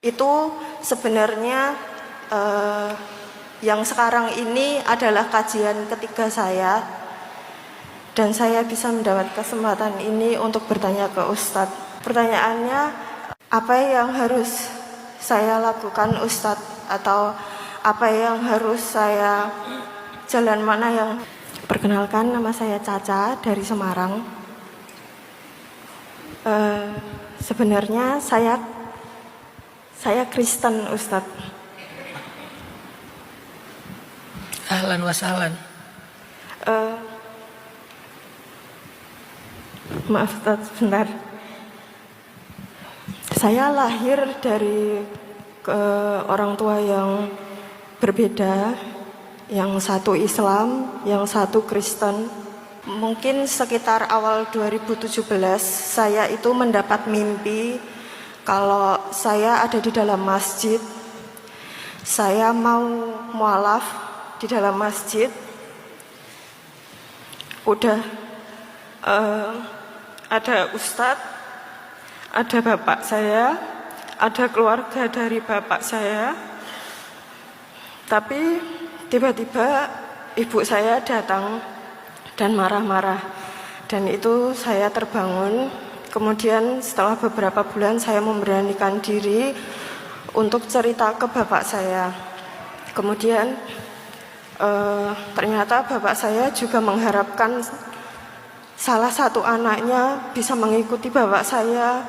Itu sebenarnya yang sekarang ini adalah kajian ketiga saya, dan saya bisa mendapat kesempatan ini untuk bertanya ke Ustadz. Pertanyaannya, apa yang harus saya lakukan Ustadz, atau apa yang harus saya, jalan mana yang... Perkenalkan, nama saya Caca dari Semarang. Sebenarnya saya Kristen, Ustadz. Ahlan wa sahlan. Maaf Ustadz, sebentar. Saya lahir dari orang tua yang berbeda, yang satu Islam, yang satu Kristen. Mungkin sekitar awal 2017 saya itu mendapat mimpi kalau saya ada di dalam masjid. Saya mau mualaf di dalam masjid. Udah ada ustadz, ada bapak saya, ada keluarga dari bapak saya. Tapi tiba-tiba ibu saya datang dan marah-marah, dan itu saya terbangun. Kemudian setelah beberapa bulan saya memberanikan diri untuk cerita ke bapak saya. Kemudian ternyata bapak saya juga mengharapkan salah satu anaknya bisa mengikuti bapak saya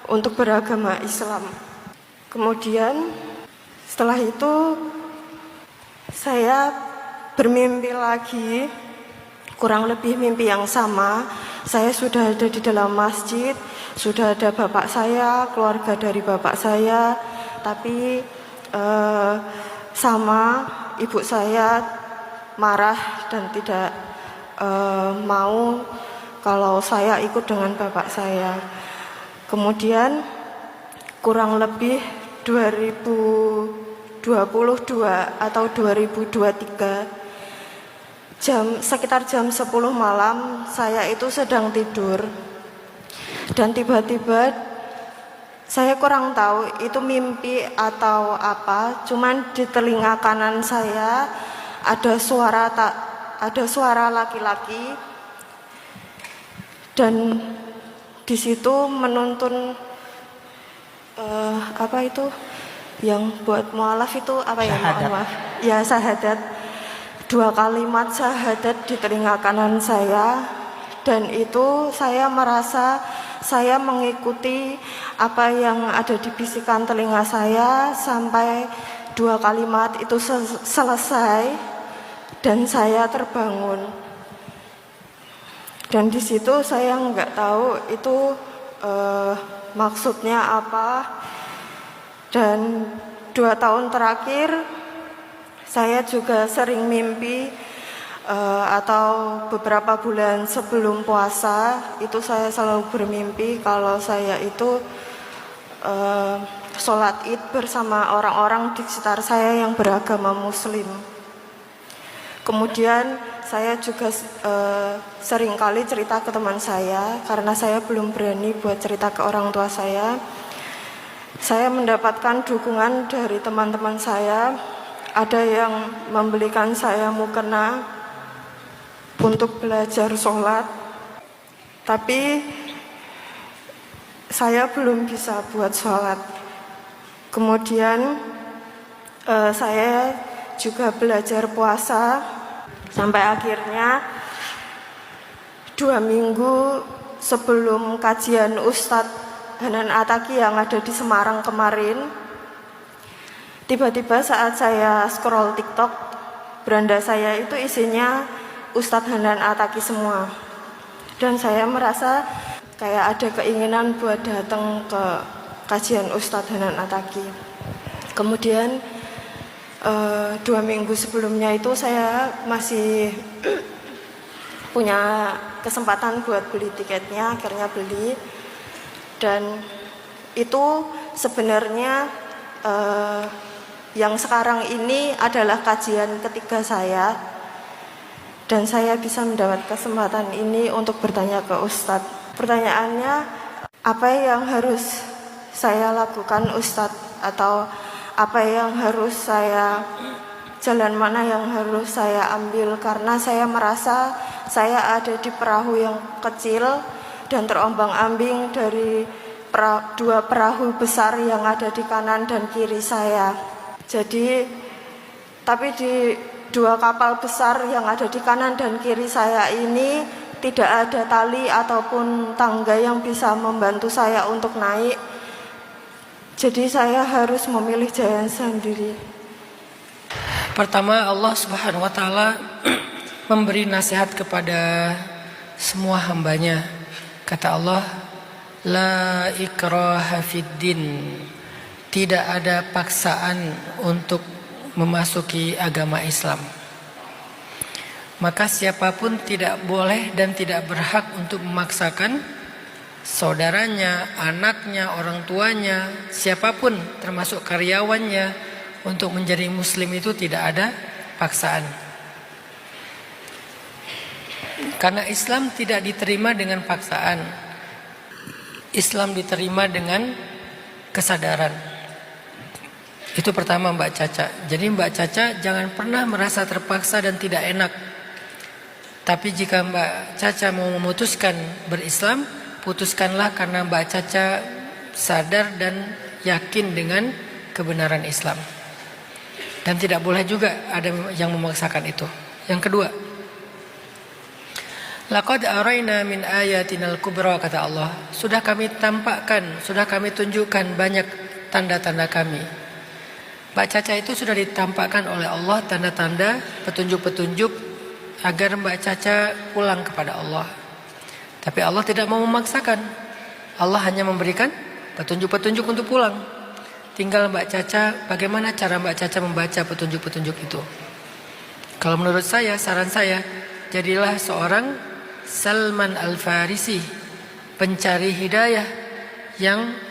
untuk beragama Islam. Kemudian setelah itu saya bermimpi lagi, kurang lebih mimpi yang sama. Saya sudah ada di dalam masjid, sudah ada bapak saya, keluarga dari bapak saya, tapi sama ibu saya marah dan tidak mau kalau saya ikut dengan bapak saya. Kemudian kurang lebih 2022 atau 2023, sekitar jam 10 malam, saya itu sedang tidur, dan tiba-tiba saya kurang tahu itu mimpi atau apa, cuman di telinga kanan saya ada suara laki-laki, dan di situ menuntun apa itu yang buat mualaf itu apa ya? Maaf. Ya, syahadat. 2 kalimat syahadat di telinga kanan saya, dan itu saya merasa saya mengikuti apa yang ada di bisikan telinga saya sampai 2 kalimat itu selesai, dan saya terbangun. Dan di situ saya nggak tahu itu maksudnya apa. Dan 2 tahun terakhir saya juga sering mimpi, atau beberapa bulan sebelum puasa itu saya selalu bermimpi kalau saya itu sholat id bersama orang-orang di sekitar saya yang beragama muslim. Kemudian saya juga sering kali cerita ke teman saya, karena saya belum berani buat cerita ke orang tua saya. Saya mendapatkan dukungan dari teman-teman saya. Ada yang membelikan saya mukena untuk belajar sholat, tapi saya belum bisa buat sholat. Kemudian saya juga belajar puasa, sampai akhirnya 2 minggu sebelum kajian Ustadz Hanan Ataki yang ada di Semarang kemarin, tiba-tiba saat saya scroll TikTok, beranda saya itu isinya Ustadz Hanan Ataki semua. Dan saya merasa kayak ada keinginan buat datang ke kajian Ustadz Hanan Ataki. Kemudian 2 minggu sebelumnya itu saya masih punya kesempatan buat beli tiketnya, akhirnya beli. Dan itu sebenarnya yang sekarang ini adalah kajian ketiga saya, dan saya bisa mendapat kesempatan ini untuk bertanya ke Ustadz. Pertanyaannya, apa yang harus saya lakukan Ustadz, atau apa yang harus saya, jalan mana yang harus saya ambil, karena saya merasa saya ada di perahu yang kecil dan terombang-ambing dari dua perahu besar yang ada di kanan dan kiri saya. Jadi, tapi di dua kapal besar yang ada di kanan dan kiri saya ini tidak ada tali ataupun tangga yang bisa membantu saya untuk naik. Jadi saya harus memilih jalan sendiri. Pertama, Allah Subhanahu wa taala memberi nasihat kepada semua hambanya. Kata Allah, la ikraha fid din. Tidak ada paksaan untuk memasuki agama Islam. Maka siapapun tidak boleh dan tidak berhak untuk memaksakan saudaranya, anaknya, orang tuanya, siapapun termasuk karyawannya untuk menjadi muslim. Itu tidak ada paksaan. Karena Islam tidak diterima dengan paksaan. Islam diterima dengan kesadaran. Itu pertama Mbak Caca. Jadi Mbak Caca jangan pernah merasa terpaksa dan tidak enak. Tapi jika Mbak Caca mau memutuskan berislam, putuskanlah karena Mbak Caca sadar dan yakin dengan kebenaran Islam. Dan tidak boleh juga ada yang memaksakan itu. Yang kedua, laqad araina min ayatinal kubra, kata Allah. Sudah kami tampakkan, sudah kami tunjukkan banyak tanda-tanda kami. Mbak Caca itu sudah ditampakkan oleh Allah tanda-tanda, petunjuk-petunjuk agar Mbak Caca pulang kepada Allah. Tapi Allah tidak mau memaksakan. Allah hanya memberikan petunjuk-petunjuk untuk pulang. Tinggal Mbak Caca, bagaimana cara Mbak Caca membaca petunjuk-petunjuk itu. Kalau menurut saya, saran saya, jadilah seorang Salman Al-Farisi, pencari hidayah yang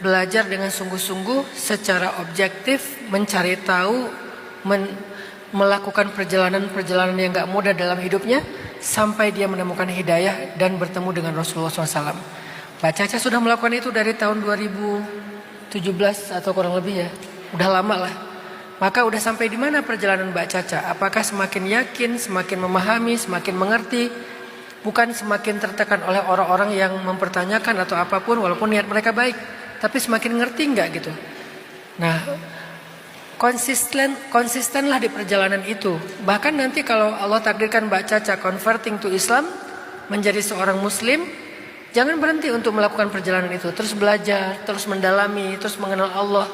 belajar dengan sungguh-sungguh secara objektif, mencari tahu, melakukan perjalanan-perjalanan yang gak mudah dalam hidupnya sampai dia menemukan hidayah dan bertemu dengan Rasulullah SAW. Mbak Caca sudah melakukan itu dari tahun 2017 atau kurang lebih ya, udah lama lah. Maka udah sampai di mana perjalanan Mbak Caca? Apakah semakin yakin, semakin memahami, semakin mengerti, bukan semakin tertekan oleh orang-orang yang mempertanyakan atau apapun walaupun niat mereka baik, tapi semakin ngerti enggak gitu. Nah, konsistenlah di perjalanan itu. Bahkan nanti kalau Allah takdirkan Mbak Caca converting to Islam, menjadi seorang muslim, jangan berhenti untuk melakukan perjalanan itu. Terus belajar, terus mendalami, terus mengenal Allah.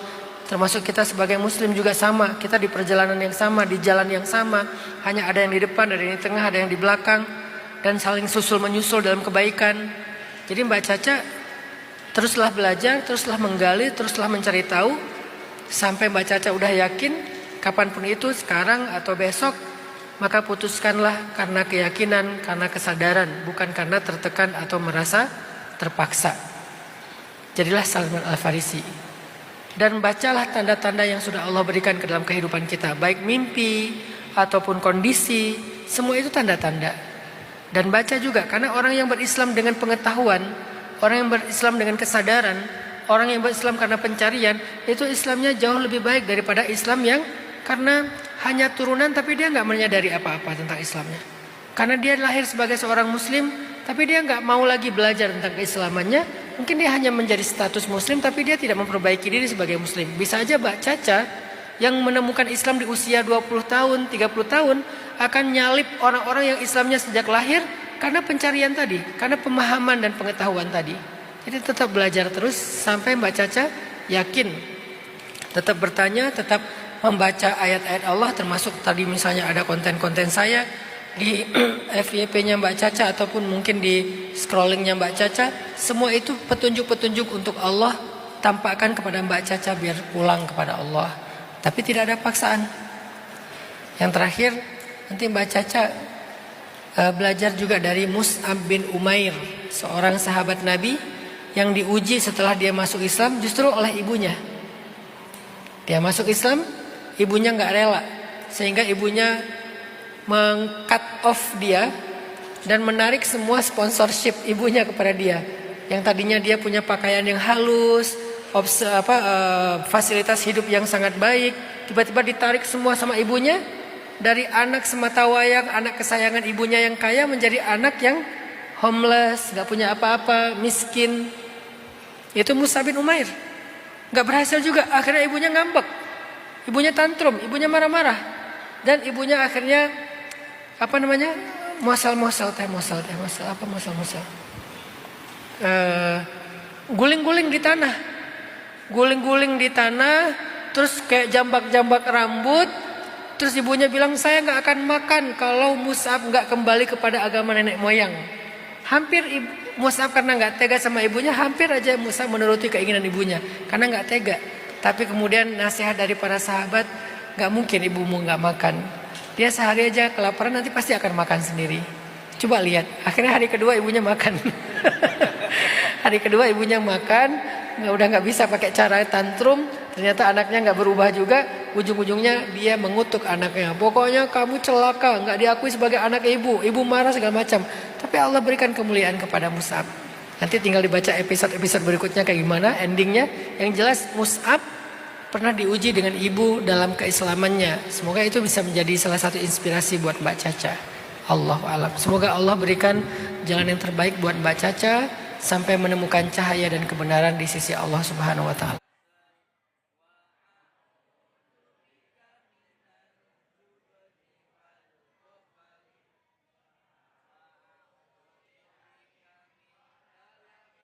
Termasuk kita sebagai muslim juga sama. Kita di perjalanan yang sama, di jalan yang sama. Hanya ada yang di depan, ada yang di tengah, ada yang di belakang. Dan saling susul menyusul dalam kebaikan. Jadi Mbak Caca teruslah belajar, teruslah menggali, teruslah mencari tahu. Sampai Mbak Caca udah yakin, kapanpun itu, sekarang atau besok, maka putuskanlah karena keyakinan, karena kesadaran, bukan karena tertekan atau merasa terpaksa. Jadilah Salman Al-Farisi. Dan bacalah tanda-tanda yang sudah Allah berikan ke dalam kehidupan kita, baik mimpi ataupun kondisi, semua itu tanda-tanda. Dan baca juga, karena orang yang berislam dengan pengetahuan, orang yang berislam dengan kesadaran, orang yang berislam karena pencarian, itu Islamnya jauh lebih baik daripada Islam yang karena hanya turunan tapi dia nggak menyadari apa-apa tentang Islamnya. Karena dia lahir sebagai seorang muslim, tapi dia nggak mau lagi belajar tentang keislamannya. Mungkin dia hanya menjadi status muslim, tapi dia tidak memperbaiki diri sebagai muslim. Bisa aja Mbak Caca yang menemukan Islam di usia 20 tahun, 30 tahun, akan nyalip orang-orang yang Islamnya sejak lahir karena pencarian tadi, karena pemahaman dan pengetahuan tadi. Jadi tetap belajar terus sampai Mbak Caca yakin. Tetap bertanya, tetap membaca ayat-ayat Allah, termasuk tadi misalnya ada konten-konten saya di FYP-nya Mbak Caca ataupun mungkin di scrollingnya Mbak Caca. Semua itu petunjuk-petunjuk untuk Allah tampakkan kepada Mbak Caca biar pulang kepada Allah. Tapi tidak ada paksaan. Yang terakhir, nanti Mbak Caca belajar juga dari Mus'ab bin Umair, seorang sahabat Nabi yang diuji setelah dia masuk Islam justru oleh ibunya. Dia masuk Islam, ibunya nggak rela, sehingga ibunya meng-cut off dia dan menarik semua sponsorship ibunya kepada dia. Yang tadinya dia punya pakaian yang halus, fasilitas hidup yang sangat baik, tiba-tiba ditarik semua sama ibunya, dari anak semata wayang, anak kesayangan ibunya yang kaya menjadi anak yang homeless, gak punya apa-apa, miskin. Itu Mus'ab bin Umair. Gak berhasil juga, akhirnya ibunya ngambek, ibunya tantrum, ibunya marah-marah, dan ibunya akhirnya mosal, guling-guling di tanah, terus kayak jambak-jambak rambut. Terus ibunya bilang, saya nggak akan makan kalau Mus'ab nggak kembali kepada agama nenek moyang. Hampir Mus'ab karena nggak tega sama ibunya, hampir aja Mus'ab menuruti keinginan ibunya karena nggak tega. Tapi kemudian nasihat dari para sahabat, nggak mungkin ibumu nggak makan. Dia sehari aja kelaparan, nanti pasti akan makan sendiri. Coba lihat, akhirnya hari kedua ibunya makan. Hari kedua ibunya makan, udah nggak bisa pakai cara tantrum. Ternyata anaknya nggak berubah juga. Ujung-ujungnya dia mengutuk anaknya. Pokoknya kamu celaka, nggak diakui sebagai anak ibu. Ibu marah segala macam. Tapi Allah berikan kemuliaan kepada Mus'ab. Nanti tinggal dibaca episode-episode berikutnya kayak gimana endingnya. Yang jelas Mus'ab pernah diuji dengan ibu dalam keislamannya. Semoga itu bisa menjadi salah satu inspirasi buat Mbak Caca. Allahu a'lam. Semoga Allah berikan jalan yang terbaik buat Mbak Caca sampai menemukan cahaya dan kebenaran di sisi Allah Subhanahu wa taala.